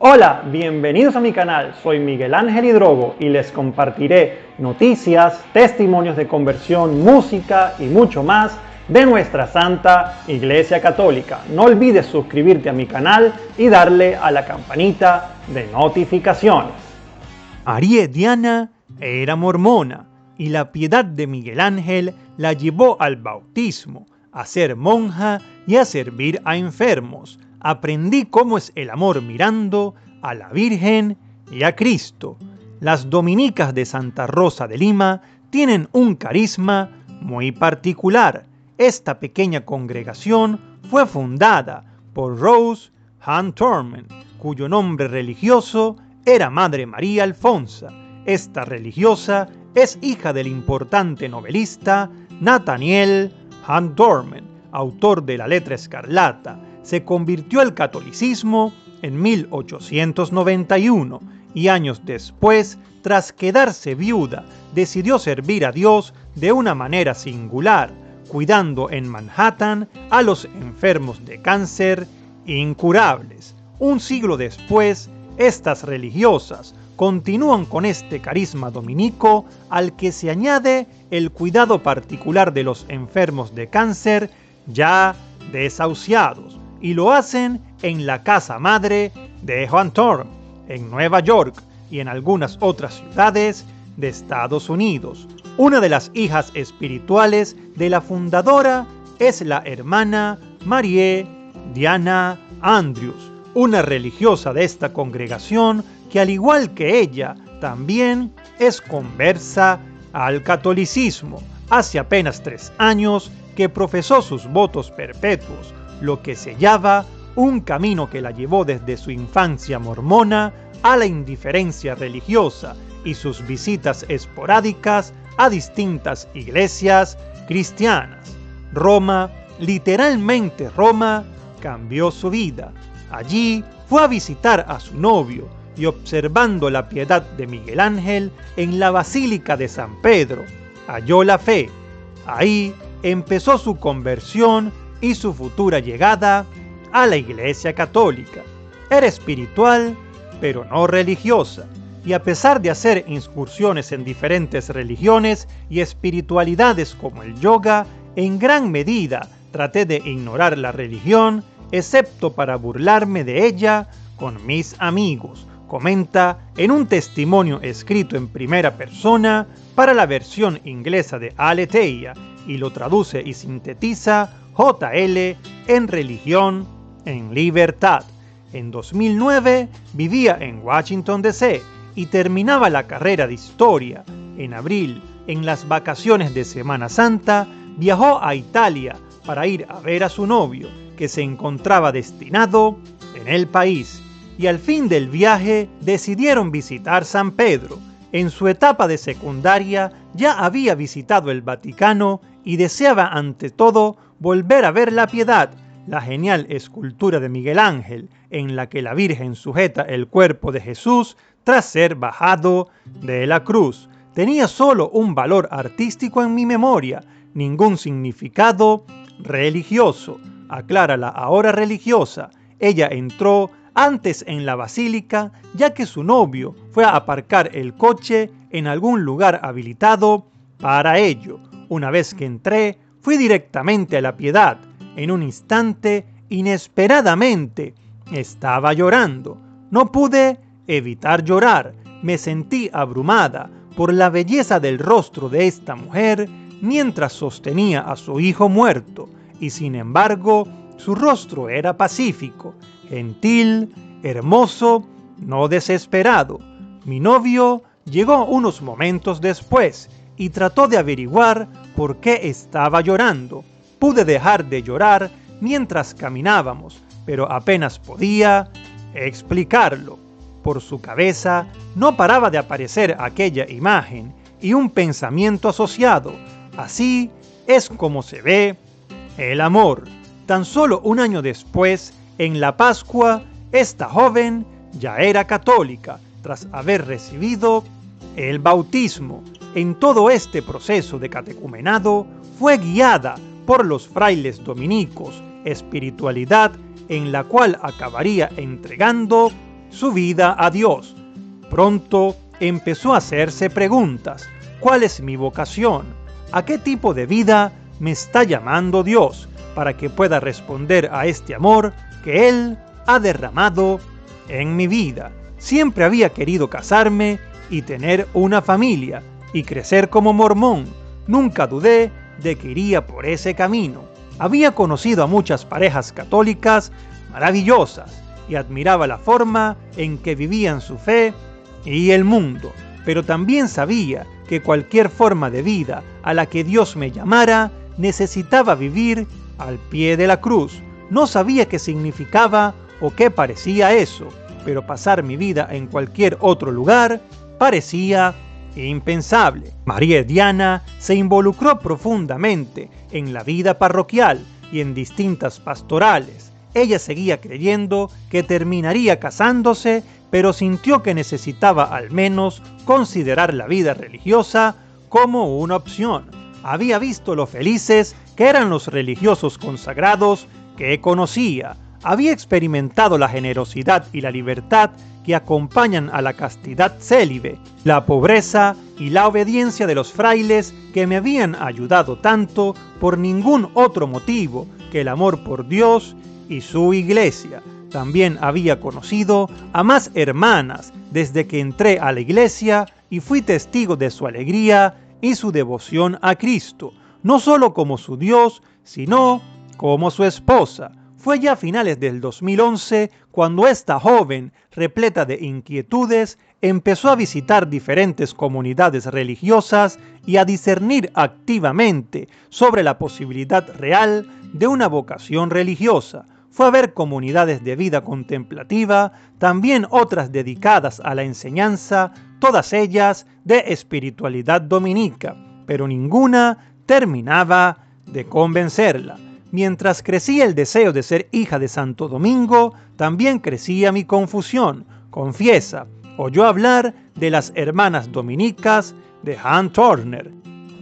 Hola, bienvenidos a mi canal, soy Miguel Ángel Hidrogo y les compartiré noticias, testimonios de conversión, música y mucho más de nuestra Santa Iglesia Católica. No olvides suscribirte a mi canal y darle a la campanita de notificaciones. María Diana era mormona y la piedad de Miguel Ángel la llevó al bautismo, a ser monja y a servir a enfermos. Aprendí cómo es el amor mirando a la Virgen y a Cristo. Las dominicas de Santa Rosa de Lima tienen un carisma muy particular. Esta pequeña congregación fue fundada por Rose Hahn Thurman, cuyo nombre religioso era Madre María Alfonsa. Esta religiosa es hija del importante novelista Nathaniel Hahn Thurman, autor de La Letra Escarlata. Se convirtió al catolicismo en 1891 y años después, tras quedarse viuda, decidió servir a Dios de una manera singular, cuidando en Manhattan a los enfermos de cáncer incurables. Un siglo después, estas religiosas continúan con este carisma dominico al que se añade el cuidado particular de los enfermos de cáncer ya desahuciados, y lo hacen en la casa madre de Hahn Thurman, en Nueva York y en algunas otras ciudades de Estados Unidos. Una de las hijas espirituales de la fundadora es la hermana María Diana Andrews, una religiosa de esta congregación que, al igual que ella, también es conversa al catolicismo. Hace apenas 3 años que profesó sus votos perpetuos, lo que sellaba un camino que la llevó desde su infancia mormona a la indiferencia religiosa y sus visitas esporádicas a distintas iglesias cristianas. Roma, literalmente Roma, cambió su vida. Allí fue a visitar a su novio y, observando la piedad de Miguel Ángel en la Basílica de San Pedro, halló la fe. Ahí empezó su conversión y su futura llegada a la Iglesia Católica. Era espiritual, pero no religiosa, y a pesar de hacer incursiones en diferentes religiones y espiritualidades como el yoga, en gran medida traté de ignorar la religión, excepto para burlarme de ella con mis amigos, comenta en un testimonio escrito en primera persona para la versión inglesa de Aletheia, y lo traduce y sintetiza JL en Religión en Libertad. En 2009 vivía en Washington DC y terminaba la carrera de Historia. En abril, en las vacaciones de Semana Santa, viajó a Italia para ir a ver a su novio, que se encontraba destinado en el país, y al fin del viaje decidieron visitar San Pedro. En su etapa de secundaria ya había visitado el Vaticano y deseaba ante todo volver a ver la Piedad, la genial escultura de Miguel Ángel en la que la Virgen sujeta el cuerpo de Jesús tras ser bajado de la cruz. Tenía solo un valor artístico en mi memoria, ningún significado religioso, aclara la ahora religiosa. Ella entró antes en la basílica, ya que su novio fue a aparcar el coche en algún lugar habilitado para ello. Una vez que entré, fui directamente a la Piedad. En un instante, inesperadamente, estaba llorando. No pude evitar llorar. Me sentí abrumada por la belleza del rostro de esta mujer mientras sostenía a su hijo muerto, y sin embargo, su rostro era pacífico, gentil, hermoso, no desesperado. Mi novio llegó unos momentos después y trató de averiguar por qué estaba llorando. Pude dejar de llorar mientras caminábamos, pero apenas podía explicarlo. Por su cabeza no paraba de aparecer aquella imagen y un pensamiento asociado. Así es como se ve el amor. Tan solo un año después, en la Pascua, esta joven ya era católica, tras haber recibido el bautismo. En todo este proceso de catecumenado fue guiada por los frailes dominicos, espiritualidad en la cual acabaría entregando su vida a Dios. Pronto empezó a hacerse preguntas. ¿Cuál es mi vocación? ¿A qué tipo de vida me está llamando Dios para que pueda responder a este amor que Él ha derramado en mi vida? Siempre había querido casarme y tener una familia y crecer como mormón. Nunca dudé de que iría por ese camino. Había conocido a muchas parejas católicas maravillosas y admiraba la forma en que vivían su fe y el mundo, pero también sabía que cualquier forma de vida a la que Dios me llamara necesitaba vivir al pie de la cruz. No sabía qué significaba o qué parecía eso, pero pasar mi vida en cualquier otro lugar parecía impensable. María Diana se involucró profundamente en la vida parroquial y en distintas pastorales. Ella seguía creyendo que terminaría casándose, pero sintió que necesitaba al menos considerar la vida religiosa como una opción. Había visto lo felices que eran los religiosos consagrados que conocía. Había experimentado la generosidad y la libertad que acompañan a la castidad célibe, la pobreza y la obediencia de los frailes que me habían ayudado tanto por ningún otro motivo que el amor por Dios y su iglesia. También había conocido a más hermanas desde que entré a la iglesia y fui testigo de su alegría y su devoción a Cristo, no solo como su Dios, sino como su esposa. Fue ya a finales del 2011 cuando esta joven, repleta de inquietudes, empezó a visitar diferentes comunidades religiosas y a discernir activamente sobre la posibilidad real de una vocación religiosa. Fue a ver comunidades de vida contemplativa, también otras dedicadas a la enseñanza, todas ellas de espiritualidad dominica, pero ninguna terminaba de convencerla. Mientras crecía el deseo de ser hija de Santo Domingo, también crecía mi confusión. Confiesa, oyó hablar de las hermanas dominicas de Han Turner,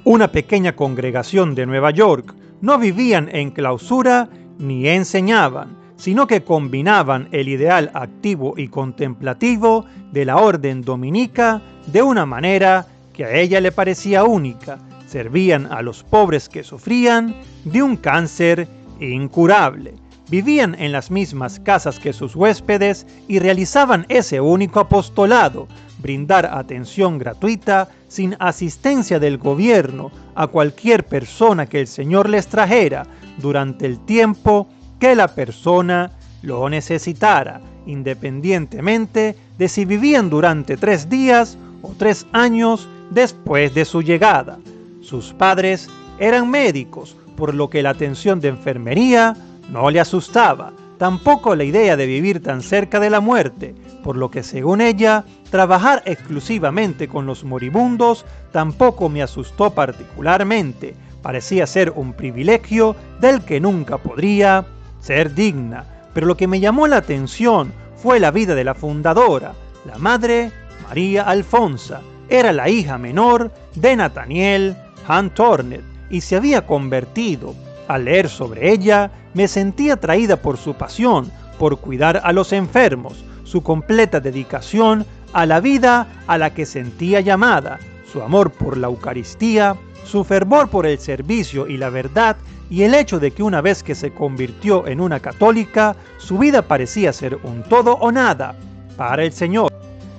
una pequeña congregación de Nueva York. No vivían en clausura ni enseñaban, sino que combinaban el ideal activo y contemplativo de la orden dominica de una manera que a ella le parecía única. Servían a los pobres que sufrían de un cáncer incurable. Vivían en las mismas casas que sus huéspedes y realizaban ese único apostolado, brindar atención gratuita sin asistencia del gobierno a cualquier persona que el Señor les trajera durante el tiempo que la persona lo necesitara, independientemente de si vivían durante 3 días o 3 años después de su llegada. Sus padres eran médicos, por lo que la atención de enfermería no le asustaba, tampoco la idea de vivir tan cerca de la muerte, por lo que según ella, trabajar exclusivamente con los moribundos tampoco me asustó particularmente. Parecía ser un privilegio del que nunca podría ser digna, pero lo que me llamó la atención fue la vida de la fundadora, la madre María Alfonsa. Era la hija menor de Nathaniel Han Turner y se había convertido. Al leer sobre ella, me sentí atraída por su pasión por cuidar a los enfermos, su completa dedicación a la vida a la que sentía llamada, su amor por la Eucaristía, su fervor por el servicio y la verdad, y el hecho de que una vez que se convirtió en una católica, su vida parecía ser un todo o nada para el Señor.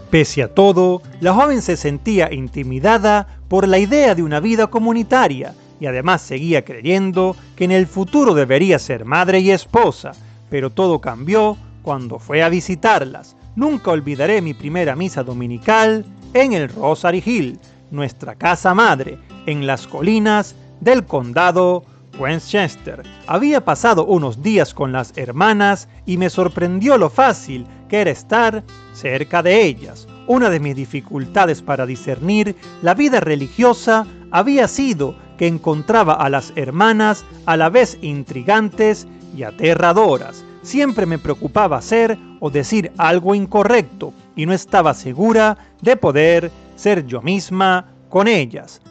Pese a todo, la joven se sentía intimidada por la idea de una vida comunitaria y además seguía creyendo que en el futuro debería ser madre y esposa, pero todo cambió cuando fue a visitarlas. Nunca olvidaré mi primera misa dominical en el Rosary Hill, nuestra casa madre, en las colinas del condado Westchester. Había pasado unos días con las hermanas y me sorprendió lo fácil que era estar cerca de ellas. Una de mis dificultades para discernir la vida religiosa había sido que encontraba a las hermanas a la vez intrigantes y aterradoras. Siempre me preocupaba hacer o decir algo incorrecto y no estaba segura de poder ser yo misma con ellas.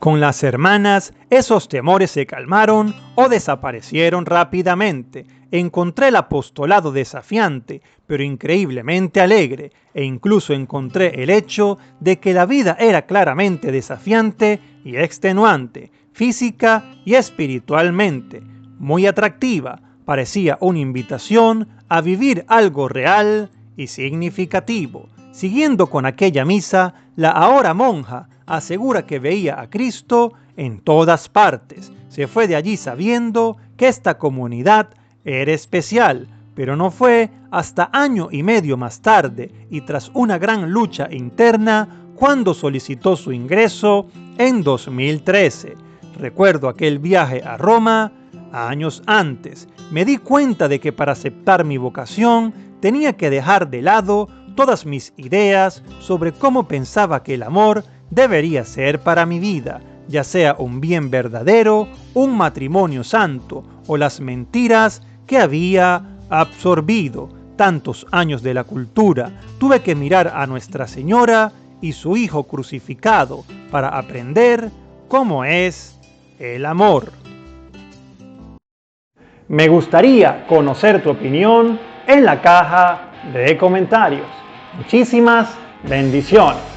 Con las hermanas, esos temores se calmaron o desaparecieron rápidamente. Encontré el apostolado desafiante, pero increíblemente alegre, e incluso encontré el hecho de que la vida era claramente desafiante y extenuante, física y espiritualmente. Muy atractiva, parecía una invitación a vivir algo real y significativo. Siguiendo con aquella misa, la ahora monja asegura que veía a Cristo en todas partes. Se fue de allí sabiendo que esta comunidad era especial, pero no fue hasta año y medio más tarde y tras una gran lucha interna cuando solicitó su ingreso en 2013. Recuerdo aquel viaje a Roma años antes. Me di cuenta de que para aceptar mi vocación tenía que dejar de lado todas mis ideas sobre cómo pensaba que el amor debería ser para mi vida, ya sea un bien verdadero, un matrimonio santo o las mentiras que había absorbido. Tantos años de la cultura, tuve que mirar a Nuestra Señora y su Hijo crucificado para aprender cómo es el amor. Me gustaría conocer tu opinión en la caja de comentarios. Muchísimas bendiciones.